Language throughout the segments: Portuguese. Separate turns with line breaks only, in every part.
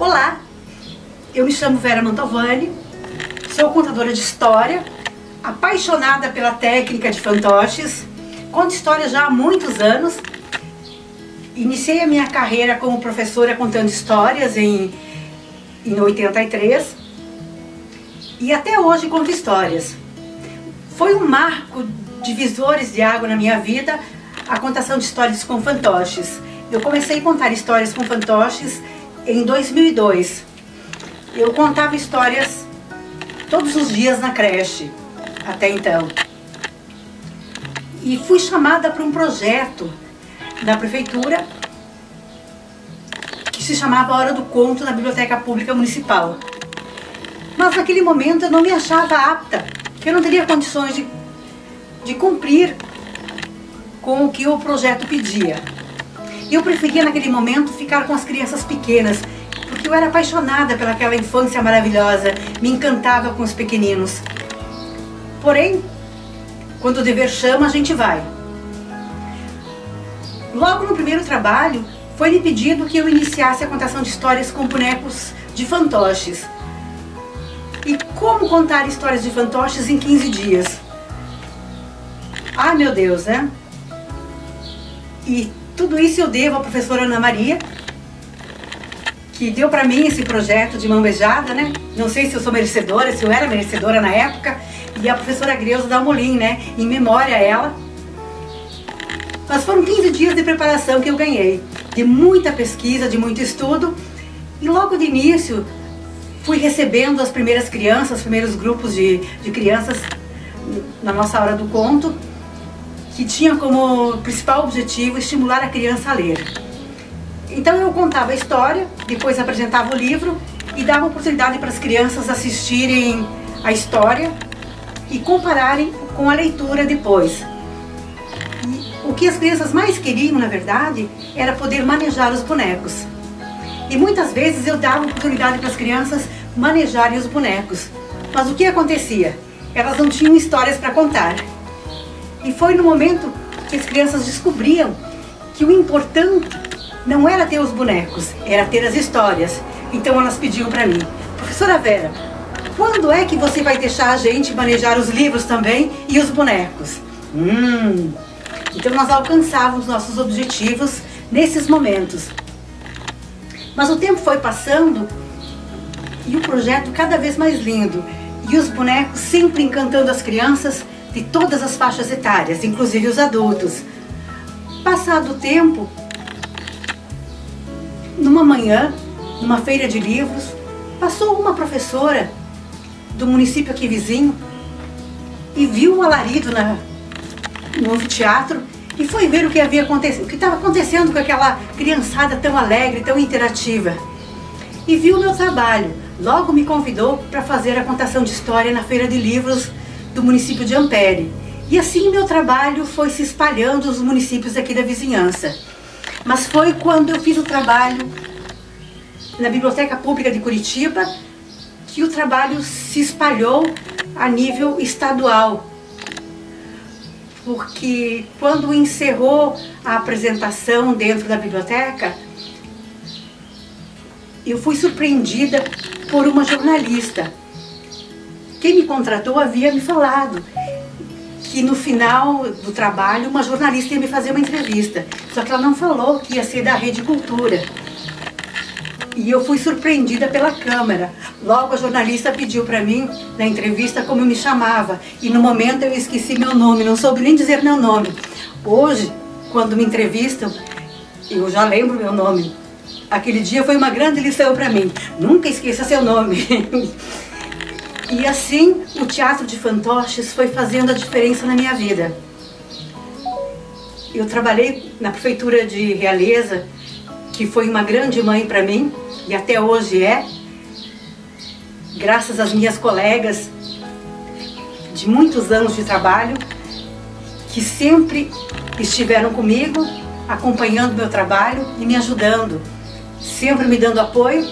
Olá, eu me chamo Vera Mantovani, sou contadora de história, apaixonada pela técnica de fantoches, conto história já há muitos anos. Iniciei a minha carreira como professora contando histórias em 83 e até hoje conto histórias. Foi um marco divisores de água na minha vida a contação de histórias com fantoches. Eu comecei a contar histórias com fantoches em 2002. Eu contava histórias todos os dias na creche, até então. E fui chamada para um projeto da prefeitura que se chamava Hora do Conto na Biblioteca Pública Municipal. Mas naquele momento eu não me achava apta, que eu não teria condições de cumprir com o que o projeto pedia. Eu preferia naquele momento ficar com as crianças pequenas, porque eu era apaixonada pelaquela infância maravilhosa, me encantava com os pequeninos. Porém, quando o dever chama, a gente vai. Logo no primeiro trabalho, foi-me pedido que eu iniciasse a contação de histórias com bonecos de fantoches. E como contar histórias de fantoches em 15 dias? Ah, meu Deus, né? E tudo isso eu devo à professora Ana Maria, que deu para mim esse projeto de mão beijada, né? Não sei se eu sou merecedora, se eu era merecedora na época, e a professora Greuza Dalmolin, né? Em memória a ela. Mas foram 15 dias de preparação que eu ganhei, de muita pesquisa, de muito estudo, e logo de início fui recebendo as primeiras crianças, os primeiros grupos de crianças na nossa hora do conto, que tinha como principal objetivo estimular a criança a ler. Então eu contava a história, depois apresentava o livro e dava oportunidade para as crianças assistirem a história e compararem com a leitura depois. E o que as crianças mais queriam, na verdade, era poder manejar os bonecos. E muitas vezes eu dava oportunidade para as crianças manejarem os bonecos. Mas o que acontecia? Elas não tinham histórias para contar. E foi no momento que as crianças descobriam que o importante não era ter os bonecos, era ter as histórias. Então elas pediam para mim: professora Vera, quando é que você vai deixar a gente manejar os livros também e os bonecos? Então nós alcançávamos nossos objetivos nesses momentos. Mas o tempo foi passando e o projeto cada vez mais lindo. E os bonecos sempre encantando as crianças de todas as faixas etárias, inclusive os adultos. Passado o tempo, numa manhã, numa feira de livros, passou uma professora do município aqui vizinho e viu um alarido no anfiteatro e foi ver o que havia acontecido, o que estava acontecendo com aquela criançada tão alegre, tão interativa. E viu o meu trabalho. Logo me convidou para fazer a contação de história na feira de livros do município de Ampere. E assim meu trabalho foi se espalhando nos municípios aqui da vizinhança. Mas foi quando eu fiz o trabalho na Biblioteca Pública de Curitiba que o trabalho se espalhou a nível estadual. Porque quando encerrou a apresentação dentro da biblioteca, eu fui surpreendida por uma jornalista. Quem me contratou havia me falado que no final do trabalho uma jornalista ia me fazer uma entrevista. Só que ela não falou que ia ser da Rede Cultura. E eu fui surpreendida pela câmera. Logo a jornalista pediu para mim, na entrevista, como eu me chamava. E no momento eu esqueci meu nome, não soube nem dizer meu nome. Hoje, quando me entrevistam, eu já lembro meu nome. Aquele dia foi uma grande lição para mim. Nunca esqueça seu nome. E assim, o teatro de fantoches foi fazendo a diferença na minha vida. Eu trabalhei na prefeitura de Realeza, que foi uma grande mãe para mim, e até hoje é, graças às minhas colegas de muitos anos de trabalho, que sempre estiveram comigo, acompanhando meu trabalho e me ajudando, sempre me dando apoio,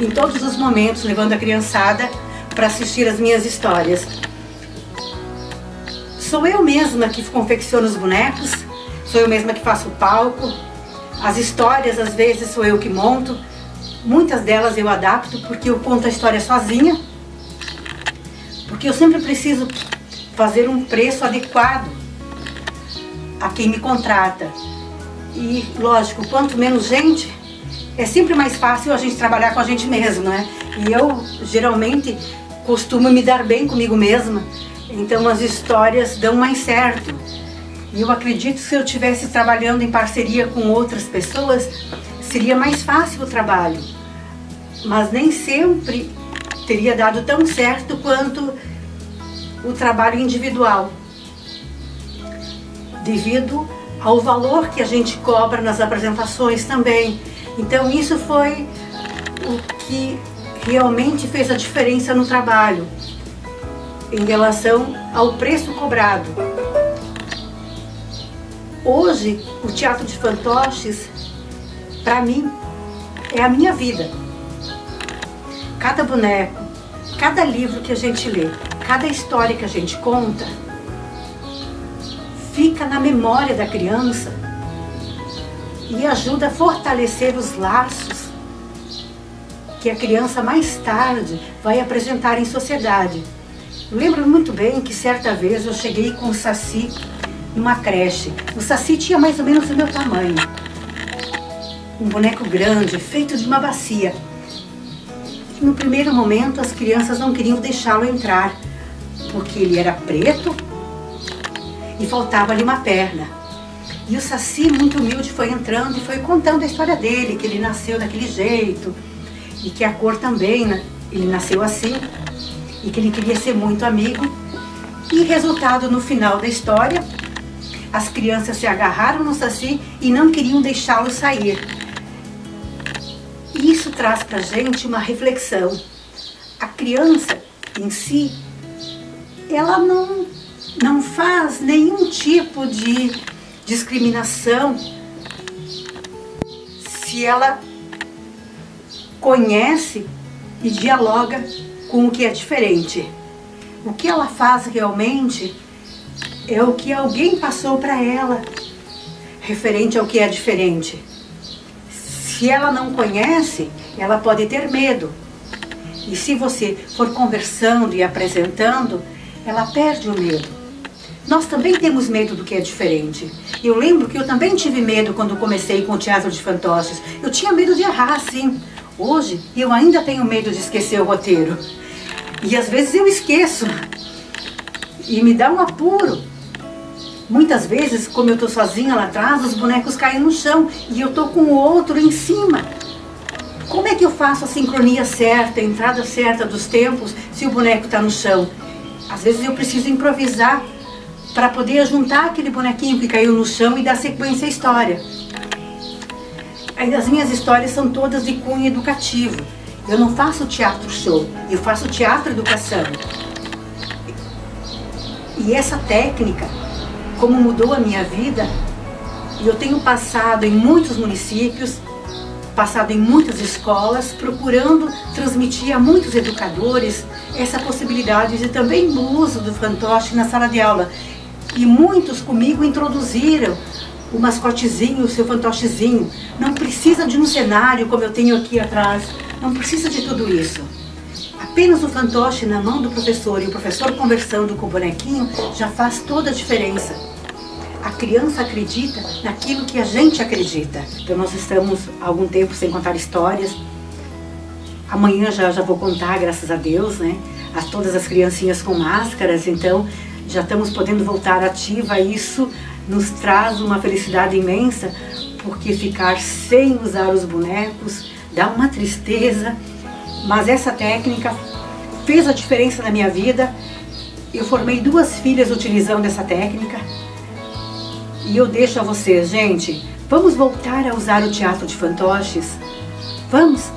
em todos os momentos, levando a criançada para assistir as minhas histórias. Sou eu mesma que confecciono os bonecos, sou eu mesma que faço o palco, as histórias às vezes sou eu que monto, Muitas delas eu adapto porque eu conto a história sozinha, porque eu sempre preciso fazer um preço adequado a quem me contrata. E, lógico, quanto menos gente, é sempre mais fácil a gente trabalhar com a gente mesmo, né? E eu, geralmente, costumo me dar bem comigo mesma, então as histórias dão mais certo. E eu acredito que se eu estivesse trabalhando em parceria com outras pessoas, seria mais fácil o trabalho. Mas nem sempre teria dado tão certo quanto o trabalho individual, devido ao valor que a gente cobra nas apresentações também. Então isso foi o que realmente fez a diferença no trabalho, em relação ao preço cobrado. Hoje, o teatro de fantoches, para mim, é a minha vida. Cada boneco, cada livro que a gente lê, cada história que a gente conta, fica na memória da criança e ajuda a fortalecer os laços que a criança mais tarde vai apresentar em sociedade. Eu lembro muito bem que certa vez eu cheguei com o Saci numa creche. O Saci tinha mais ou menos o meu tamanho. Um boneco grande, feito de uma bacia. No primeiro momento as crianças não queriam deixá-lo entrar, porque ele era preto e faltava-lhe uma perna. E o Saci, muito humilde, foi entrando e foi contando a história dele, que ele nasceu daquele jeito, e que a cor também, né? Ele nasceu assim, e que ele queria ser muito amigo. E resultado, no final da história, as crianças se agarraram no Saci e não queriam deixá-lo sair. E isso traz pra gente uma reflexão. A criança em si, ela não faz nenhum tipo de discriminação se ela conhece e dialoga com o que é diferente. O que ela faz realmente é o que alguém passou para ela, referente ao que é diferente. Se ela não conhece, ela pode ter medo. E se você for conversando e apresentando, ela perde o medo. Nós também temos medo do que é diferente. Eu lembro que eu também tive medo quando comecei com o teatro de fantoches. Eu tinha medo de errar, sim. Hoje, eu ainda tenho medo de esquecer o roteiro. E às vezes eu esqueço. E me dá um apuro. Muitas vezes, como eu estou sozinha lá atrás, os bonecos caem no chão e eu estou com o outro em cima. Como é que eu faço a sincronia certa, a entrada certa dos tempos, se o boneco está no chão? Às vezes eu preciso improvisar para poder juntar aquele bonequinho que caiu no chão e dar sequência à história. As minhas histórias são todas de cunho educativo. Eu não faço teatro show, eu faço teatro educação. E essa técnica, como mudou a minha vida, eu tenho passado em muitos municípios, passado em muitas escolas, procurando transmitir a muitos educadores essa possibilidade de também o uso do fantoche na sala de aula. E muitos comigo introduziram o mascotezinho, o seu fantochezinho. Não precisa de um cenário como eu tenho aqui atrás, não precisa de tudo isso. Apenas o fantoche na mão do professor e o professor conversando com o bonequinho já faz toda a diferença. A criança acredita naquilo que a gente acredita. Então nós estamos há algum tempo sem contar histórias. Amanhã já vou contar, graças a Deus, né? A todas as criancinhas com máscaras, então já estamos podendo voltar ativa. Isso nos traz uma felicidade imensa, porque ficar sem usar os bonecos dá uma tristeza. Mas essa técnica fez a diferença na minha vida. Eu formei 2 filhas utilizando essa técnica. E eu deixo a vocês, gente, vamos voltar a usar o teatro de fantoches? Vamos?